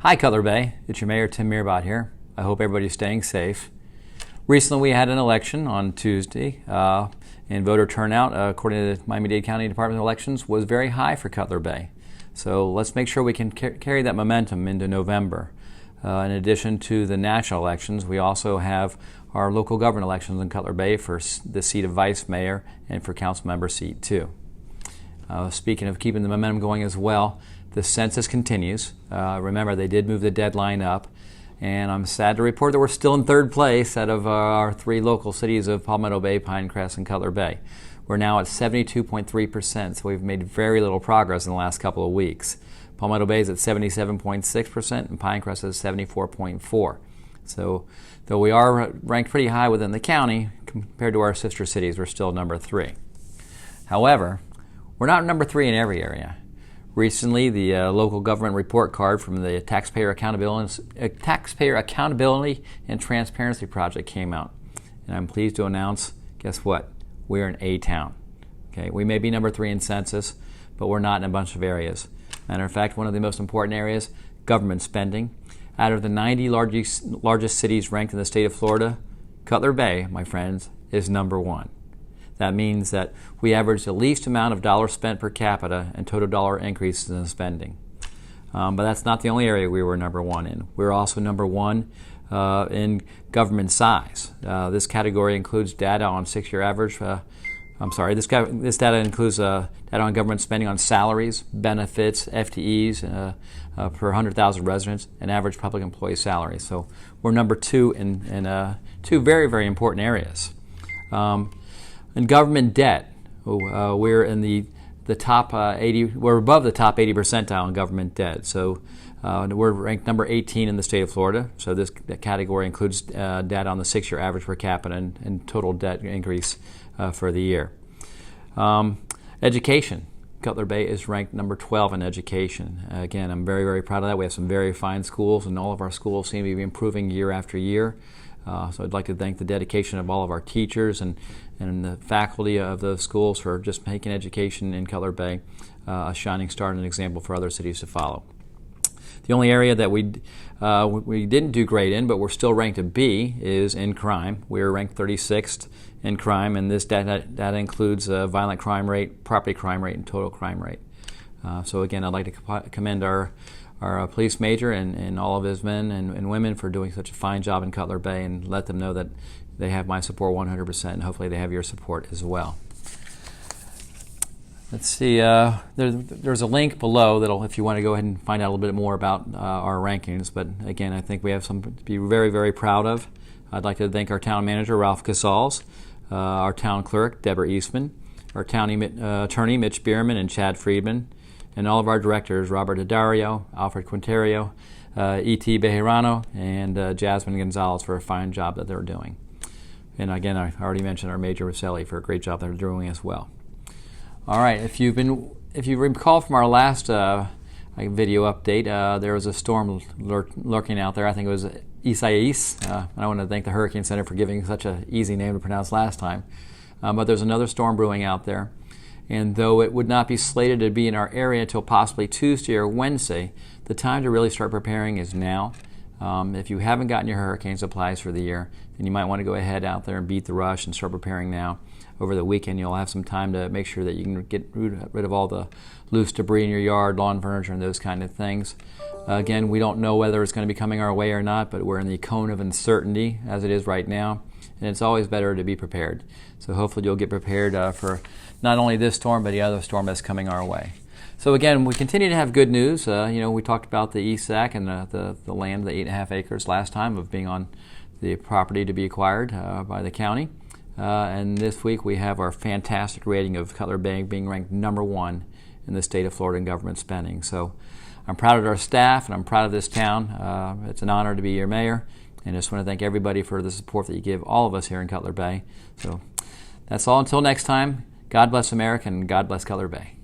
Hi Cutler Bay, it's your Mayor Tim Meerbott here. I hope everybody's staying safe. Recently we had an election on Tuesday, and voter turnout, according to the Miami-Dade County Department of Elections, was very high for Cutler Bay. So let's make sure we can carry that momentum into November. In addition to the national elections, we also have our local government elections in Cutler Bay for the seat of vice mayor and for council member seat 2. Speaking of keeping the momentum going as well, the census continues. Remember, they did move the deadline up, and I'm sad to report that we're still in third place out of our 3 local cities of Palmetto Bay, Pinecrest, and Cutler Bay. We're now at 72.3%, so we've made very little progress in the last couple of weeks. Palmetto Bay is at 77.6% and Pinecrest is 74.4%. So, though we are ranked pretty high within the county, compared to our sister cities, we're still number 3. However, we're not number 3 in every area. Recently, the local government report card from the Taxpayer Accountability and Transparency Project came out. And I'm pleased to announce, guess what? We're an A town. Okay, we may be number 3 in census, but we're not in a bunch of areas. Matter of fact, one of the most important areas, government spending. Out of the 90 largest cities ranked in the state of Florida, Cutler Bay, my friends, is number 1. That means that we average the least amount of dollars spent per capita and total dollar increases in spending. But that's not the only area we were number 1 in. We're also number 1 in government size. This category includes data on 6-year average. This data includes data on government spending on salaries, benefits, FTEs per 100,000 residents, and average public employee salaries. So we're number 2 in 2 very, very important areas. In government debt, we're in the top 80. We're above the top 80 percentile in government debt. So we're ranked number 18 in the state of Florida. So this category includes data on the 6-year average per capita and total debt increase for the year. Education. Cutler Bay is ranked number 12 in education. Again, I'm very, very proud of that. We have some very fine schools, and all of our schools seem to be improving year after year. So I'd like to thank the dedication of all of our teachers and the faculty of those schools for just making education in Cutler Bay a shining star and an example for other cities to follow. The only area that we didn't do great in, but we're still ranked a B, is in crime. We're ranked 36th in crime, and this data includes violent crime rate, property crime rate, and total crime rate. So again, I'd like to commend our police major and all of his men and women for doing such a fine job in Cutler Bay, and let them know that they have my support 100%, and hopefully they have your support as well. Let's see, there's a link below that'll, if you want to go ahead and find out a little bit more about our rankings, but again, I think we have something to be very, very proud of. I'd like to thank our town manager, Ralph Casals, our town clerk, Deborah Eastman, our town attorney, Mitch Bierman and Chad Friedman, and all of our directors, Robert Adario, Alfred Quinterio, E.T. Bejarano, and Jasmine Gonzalez for a fine job that they're doing. And again, I already mentioned our Major Roselli for a great job they're doing as well. All right, if you recall from our last video update, there was a storm lurking out there. I think it was Isaias. I want to thank the Hurricane Center for giving such an easy name to pronounce last time. But there's another storm brewing out there. And though it would not be slated to be in our area until possibly Tuesday or Wednesday, the time to really start preparing is now. If you haven't gotten your hurricane supplies for the year, then you might want to go ahead out there and beat the rush and start preparing now. Over the weekend, you'll have some time to make sure that you can get rid of all the loose debris in your yard, lawn furniture, and those kind of things. Again, we don't know whether it's going to be coming our way or not, but we're in the cone of uncertainty as it is right now, and it's always better to be prepared. So hopefully you'll get prepared for not only this storm, but the other storm that's coming our way. So again, we continue to have good news. We talked about the ESAC and the land, the 8.5 acres last time of being on the property to be acquired by the county. And this week we have our fantastic rating of Cutler Bay being ranked number 1 in the state of Florida in government spending. So I'm proud of our staff and I'm proud of this town. It's an honor to be your mayor, and I just want to thank everybody for the support that you give all of us here in Cutler Bay. So that's all until next time. God bless America and God bless Cutler Bay.